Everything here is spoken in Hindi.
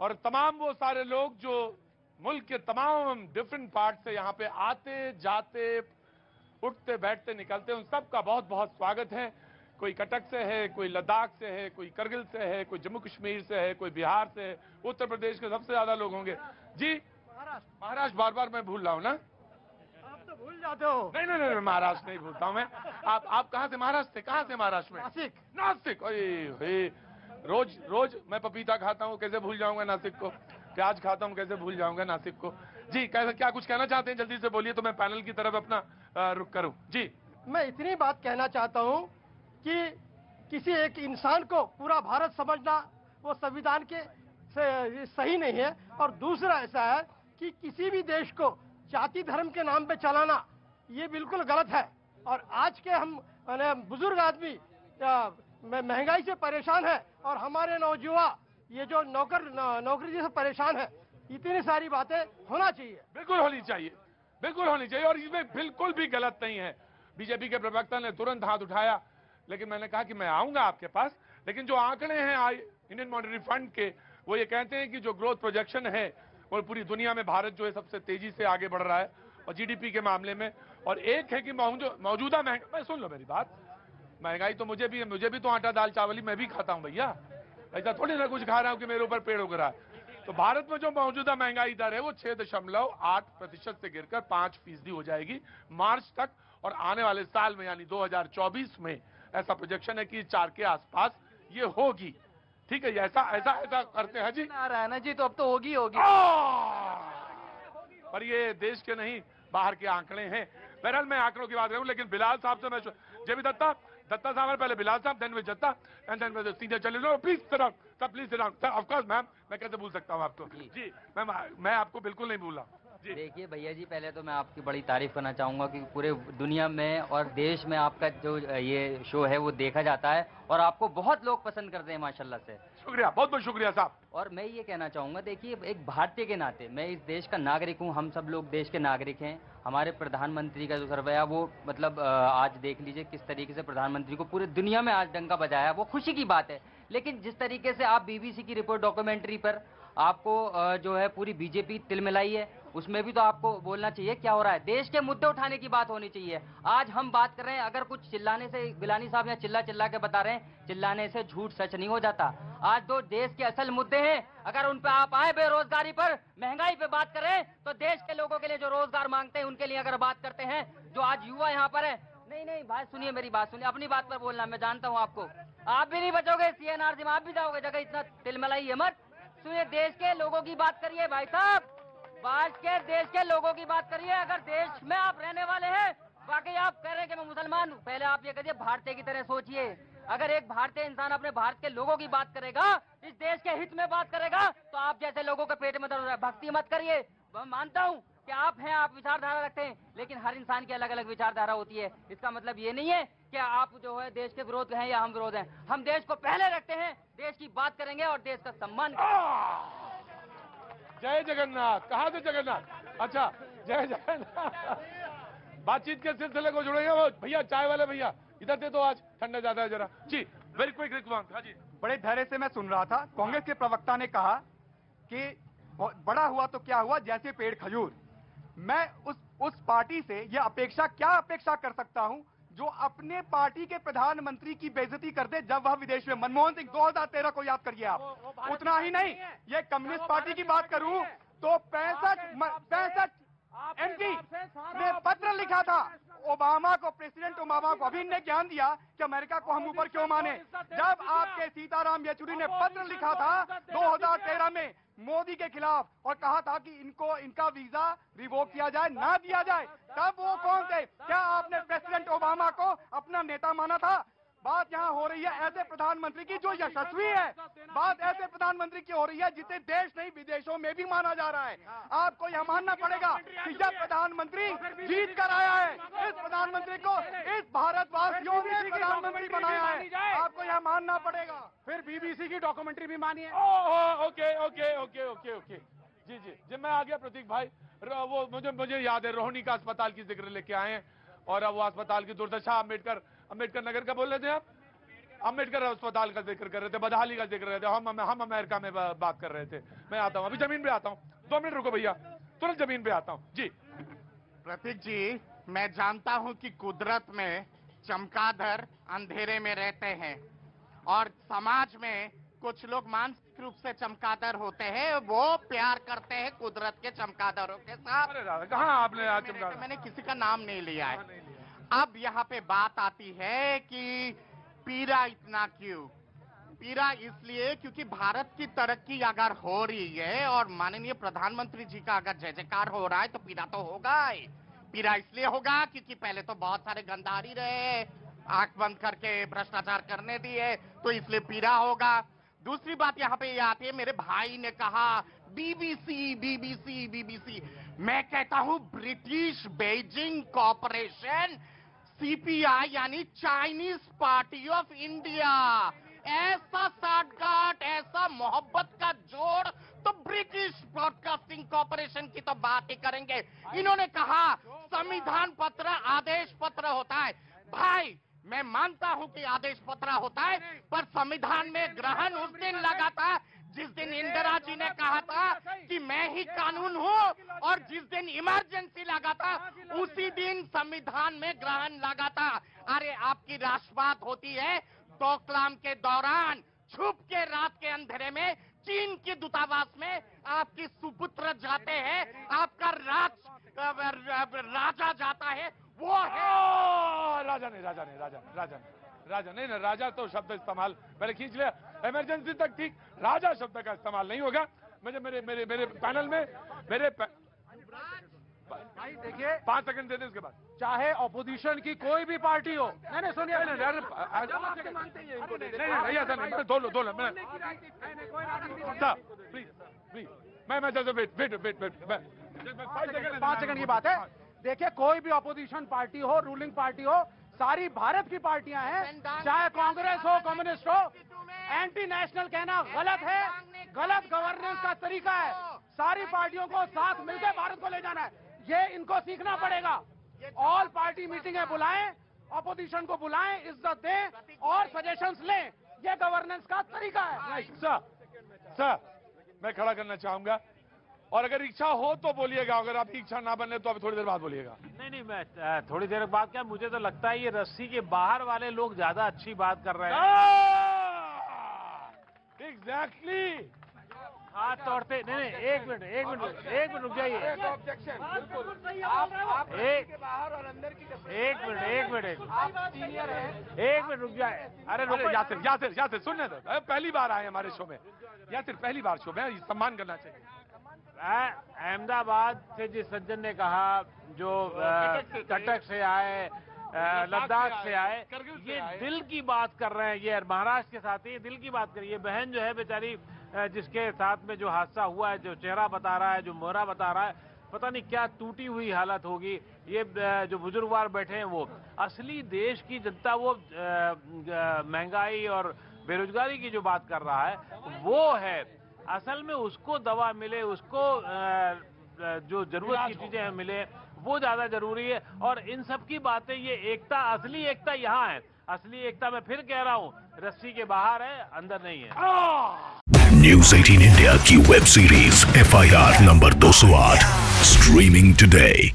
और तमाम वो सारे लोग जो मुल्क के तमाम डिफरेंट पार्ट से यहाँ पे आते जाते उठते बैठते निकलते, उन सबका बहुत बहुत स्वागत है। कोई कटक से है, कोई लद्दाख से है, कोई करगिल से है, कोई जम्मू कश्मीर से है, कोई बिहार से है, उत्तर प्रदेश के सबसे ज्यादा लोग होंगे जी। महाराष्ट्र बार बार मैं भूल रहा हूँ ना, आप तो भूल जाते हो। नहीं नहीं नहीं, महाराष्ट्र नहीं भूलता हूँ मैं। आप कहाँ से महाराष्ट्र से, कहाँ से महाराष्ट्र में? नासिक। नासिक। ओए रोज रोज मैं पपीता खाता हूँ, कैसे भूल जाऊंगा नासिक को? प्याज खाता हूँ, कैसे भूल जाऊंगा नासिक को? जी कैसे, क्या कुछ कहना चाहते हैं? जल्दी से बोलिए तो मैं पैनल की तरफ अपना रुख करूं। जी मैं इतनी बात कहना चाहता हूँ कि किसी एक इंसान को पूरा भारत समझना वो संविधान के से सही नहीं है। और दूसरा ऐसा है कि किसी भी देश को जाति धर्म के नाम पे चलाना ये बिल्कुल गलत है। और आज के हम बुजुर्ग आदमी महंगाई से परेशान है और हमारे नौजवान ये जो नौकरी से परेशान है। इतनी सारी बातें होना चाहिए, बिल्कुल होनी चाहिए, बिल्कुल होनी चाहिए, और इसमें बिल्कुल भी गलत नहीं है। बीजेपी के प्रवक्ता ने तुरंत हाथ उठाया, लेकिन मैंने कहा कि मैं आऊंगा आपके पास, लेकिन जो आंकड़े हैं इंडियन मॉनेटरी फंड के, वो ये कहते हैं कि जो ग्रोथ प्रोजेक्शन है वो पूरी दुनिया में भारत जो है सबसे तेजी से आगे बढ़ रहा है और जीडीपी के मामले में। और एक है कि मौजूदा महंगाई, सुन लो मेरी बात, महंगाई तो मुझे भी है, मुझे भी तो आटा दाल चावल ही मैं भी खाता हूं भैया, ऐसा थोड़ी ना कुछ खा रहा हूं कि मेरे ऊपर पेड़ उग रहा है। तो भारत में जो मौजूदा महंगाई दर है वो 6.8% से गिरकर 5% हो जाएगी मार्च तक, और आने वाले साल में यानी 2024 में ऐसा प्रोजेक्शन है कि 4 के आसपास ये होगी। ठीक है, ऐसा ऐसा ऐसा करते हैं जी। आ रहा है ना जी, तो अब तो होगी होगी। पर ये देश के नहीं बाहर के आंकड़े हैं। बहरहाल मैं आंकड़ों की बात करूं, लेकिन बिलाल साहब से मैं जेबी दत्ता साहब, पहले बिलाल साहब, then with Datta and then with senior चले लो। Please sit down sir, please sit down sir. Of course ma'am, मैं कैसे भूल सकता हूं आपको? जी मैं आपको बिल्कुल नहीं भूला। देखिए भैया जी, पहले तो मैं आपकी बड़ी तारीफ करना चाहूँगा कि पूरे दुनिया में और देश में आपका जो ये शो है वो देखा जाता है और आपको बहुत लोग पसंद करते हैं माशाल्लाह से। शुक्रिया, बहुत बहुत शुक्रिया साहब। और मैं ये कहना चाहूँगा, देखिए एक भारतीय के नाते मैं इस देश का नागरिक हूँ, हम सब लोग देश के नागरिक हैं। हमारे प्रधानमंत्री का जो रवैया वो मतलब आज देख लीजिए किस तरीके से प्रधानमंत्री को पूरे दुनिया में आज डंका बजाया, वो खुशी की बात है। लेकिन जिस तरीके से आप बीबीसी की रिपोर्ट डॉक्यूमेंट्री पर आपको जो है पूरी बीजेपी तिलमिलाई है, उसमें भी तो आपको बोलना चाहिए क्या हो रहा है। देश के मुद्दे उठाने की बात होनी चाहिए। आज हम बात कर रहे हैं, अगर कुछ चिल्लाने से, गिलानी साहब यहाँ चिल्ला चिल्ला के बता रहे हैं, चिल्लाने से झूठ सच नहीं हो जाता। आज जो देश के असल मुद्दे हैं, अगर उन पे आप आए, बेरोजगारी पर, महंगाई पे बात करें, तो देश के लोगों के लिए जो रोजगार मांगते हैं उनके लिए अगर बात करते हैं, जो आज युवा यहाँ पर है। नहीं नहीं भाई सुनिए मेरी बात, सुनिए, अपनी बात पर बोलना, मैं जानता हूँ आपको, आप भी नहीं बचोगे सीएनआरसी में, आप भी जाओगे जगह, इतना तिलमिलाइए मत। सुनिए, देश के लोगों की बात करिए भाई साहब, आज के देश के लोगों की बात करिए। अगर देश में आप रहने वाले हैं, बाकी आप कह रहे हैं कि मैं मुसलमान हूं, पहले आप ये कहिए भारतीय की तरह सोचिए। अगर एक भारतीय इंसान अपने भारत के लोगों की बात करेगा, इस देश के हित में बात करेगा, तो आप जैसे लोगों के पेट में दर्द हो रहा है, भक्ति मत करिए। मैं मानता हूं कि आप हैं, आप विचारधारा रखते हैं, लेकिन हर इंसान की अलग अलग विचारधारा होती है। इसका मतलब ये नहीं है कि आप जो है देश के विरोध हैं या हम विरोध हैं। हम देश को पहले रखते हैं, देश की बात करेंगे और देश का सम्मान करेंगे। जय जगन्नाथ। कहाँ से जगन्नाथ? अच्छा, जय जगन्नाथ। बातचीत के सिलसिले को जुड़ेंगे वो भैया, चाय वाले भैया इधर थे, तो आज ठंडा ज्यादा है जरा जी। Very quick response. हाँ जी, बड़े धैर्य से मैं सुन रहा था। कांग्रेस के प्रवक्ता ने कहा कि बड़ा हुआ तो क्या हुआ, जैसे पेड़ खजूर। मैं उस पार्टी से ये क्या अपेक्षा कर सकता हूं जो अपने पार्टी के प्रधानमंत्री की बेइज्जती कर दे जब वह विदेश में। मनमोहन सिंह 2013 को याद करिए आप। उतना ही नहीं, ये कम्युनिस्ट पार्टी की बात करूं तो 65 एमपी ने पत्र लिखा था ओबामा को, प्रेसिडेंट ओबामा को। अभी इनने ज्ञान दिया कि अमेरिका को हम ऊपर क्यों माने। जब आपके सीताराम येचुरी ने पत्र लिखा था 2013 में मोदी के खिलाफ और कहा था कि इनका वीजा रिवोक किया जाए, ना दिया जाए, तब वो कौन थे? क्या आपने प्रेसिडेंट ओबामा को अपना नेता माना था? बात यहाँ हो रही है ऐसे प्रधानमंत्री की जो यशस्वी है। बात ऐसे प्रधानमंत्री की हो रही है जिसे देश नहीं विदेशों में भी माना जा रहा है। आपको यह मानना पड़ेगा कि यह प्रधानमंत्री जीत कर आया है। इस प्रधानमंत्री को इस भारतवासियों ने प्रधानमंत्री बनाया है, आपको यह मानना पड़ेगा। फिर बीबीसी की डॉक्यूमेंट्री भी मानिए। Okay okay okay okay okay जी जी जी, मैं आ गया प्रतीक भाई। वो मुझे याद है, रोहिणी का अस्पताल की जिक्र लेके आए हैं, और अब वो अस्पताल की दुर्दशा, अम्बेडकर नगर का बोल रहे थे आप? अम्बेडकर अस्पताल का जिक्र कर रहे थे, बदहाली का जिक्र कर रहे थे, हम अमेरिका में बात कर रहे थे। मैं आता हूं, अभी जमीन पे आता हूं, 2 मिनट रुको भैया, तुरंत जमीन पे आता हूं जी। प्रतीक जी, मैं जानता हूं कि कुदरत में चमगादड़ अंधेरे में रहते हैं और समाज में कुछ लोग मानसिक रूप से चमगादड़ होते हैं, वो प्यार करते हैं कुदरत के चमगादड़ों के साथ। अरे दादा, कहाँ आपने आज चमगादड़? मैंने किसी का नाम नहीं लिया है। अब यहाँ पे बात आती है कि पीड़ा इतना क्यों? पीड़ा इसलिए क्योंकि भारत की तरक्की अगर हो रही है और माननीय प्रधानमंत्री जी का अगर जय जयकार हो रहा है तो पीड़ा तो होगा ही। पीड़ा इसलिए होगा क्योंकि पहले तो बहुत सारे गंधारी रहे, आंख बंद करके भ्रष्टाचार करने दिए, तो इसलिए पीड़ा होगा। दूसरी बात यहाँ पे ये आती है, मेरे भाई ने कहा बीबीसी बीबीसी बीबीसी, मैं कहता हूँ ब्रिटिश बेइजिंग कॉर्पोरेशन, सीपीआई यानी चाइनीज पार्टी ऑफ इंडिया। ऐसा साठगांठ, ऐसा मोहब्बत का जोड़ तो ब्रिटिश ब्रॉडकास्टिंग कॉर्पोरेशन की तो बात ही करेंगे। इन्होंने कहा संविधान पत्र आदेश पत्र होता है। भाई, मैं मानता हूं कि आदेश पत्र होता है, पर संविधान में ग्रहण उस दिन लगा था जिस दिन इंदिरा जी ने कहा था कि मैं ही कानून हूं, और जिस दिन इमरजेंसी लगा था उसी दिन संविधान में ग्रहण लगा था। अरे आपकी राष्ट्रवाद होती है डोकलाम के दौरान छुप के रात के अंधेरे में चीन के दूतावास में आपके सुपुत्र जाते हैं, आपका राजा जाता है, वो है राजा नहीं, राजा तो शब्द इस्तेमाल मैंने खींच लिया, इमरजेंसी तक ठीक, राजा शब्द का इस्तेमाल नहीं होगा। मुझे मेरे पैनल में भाई देखिए, 5 सेकंड दे दे, उसके बाद चाहे ऑपोजिशन की कोई भी पार्टी हो, नहीं सुनिए, नहीं ऐसा नहीं, दो लो प्लीज, मैं 5 सेकंड की बात है। देखिए, कोई भी ऑपोजिशन पार्टी हो, रूलिंग पार्टी हो, सारी भारत की पार्टियां हैं, चाहे कांग्रेस हो, कम्युनिस्ट हो, एंटी नेशनल कहना गलत है, गलत गवर्नेंस का तरीका है। सारी पार्टियों को साथ मिलकर भारत को ले जाना है, ये इनको सीखना पड़ेगा। ऑल पार्टी मीटिंगें बुलाएं, ऑपोजिशन को बुलाएं, इज्जत दें और सजेशंस लें, ये गवर्नेंस का तरीका है। सर, मैं खड़ा करना चाहूंगा, और अगर इच्छा हो तो बोलिएगा, अगर आपकी इच्छा ना बने तो अभी थोड़ी देर बाद बोलिएगा। नहीं, मैं थोड़ी देर बाद क्या, मुझे तो लगता है ये रस्सी के बाहर वाले लोग ज्यादा अच्छी बात कर रहे हैं। एग्जैक्टली, हाथ तोड़ते नहीं, एक मिनट रुक जाइए, एक मिनट रुक जाए। अरे यासिर सुनने दो, पहली बार आए हमारे शो में, यासिर पहली बार शो में, सम्मान करना चाहिए। अहमदाबाद से जिस सज्जन ने कहा, जो कटक से आए, लद्दाख से आए, ये दिल की बात कर रहे हैं, ये महाराष्ट्र के साथ ही दिल की बात कर रही है। बहन जो है बेचारी, जिसके साथ में जो हादसा हुआ है, जो चेहरा बता रहा है, जो मोहरा बता रहा है, पता नहीं क्या टूटी हुई हालत होगी। ये जो बुजुर्गवार बैठे हैं, वो असली देश की जनता, वो महंगाई और बेरोजगारी की जो बात कर रहा है, वो है असल में उसको दवा मिले, उसको जो जरूरत की चीजें मिले, वो ज्यादा जरूरी है। और इन सब की बातें, ये एकता, असली एकता यहाँ है। असली एकता मैं फिर कह रहा हूँ, रस्सी के बाहर है, अंदर नहीं है। न्यूज़ 18 इंडिया की web series FIR number 208 streaming today.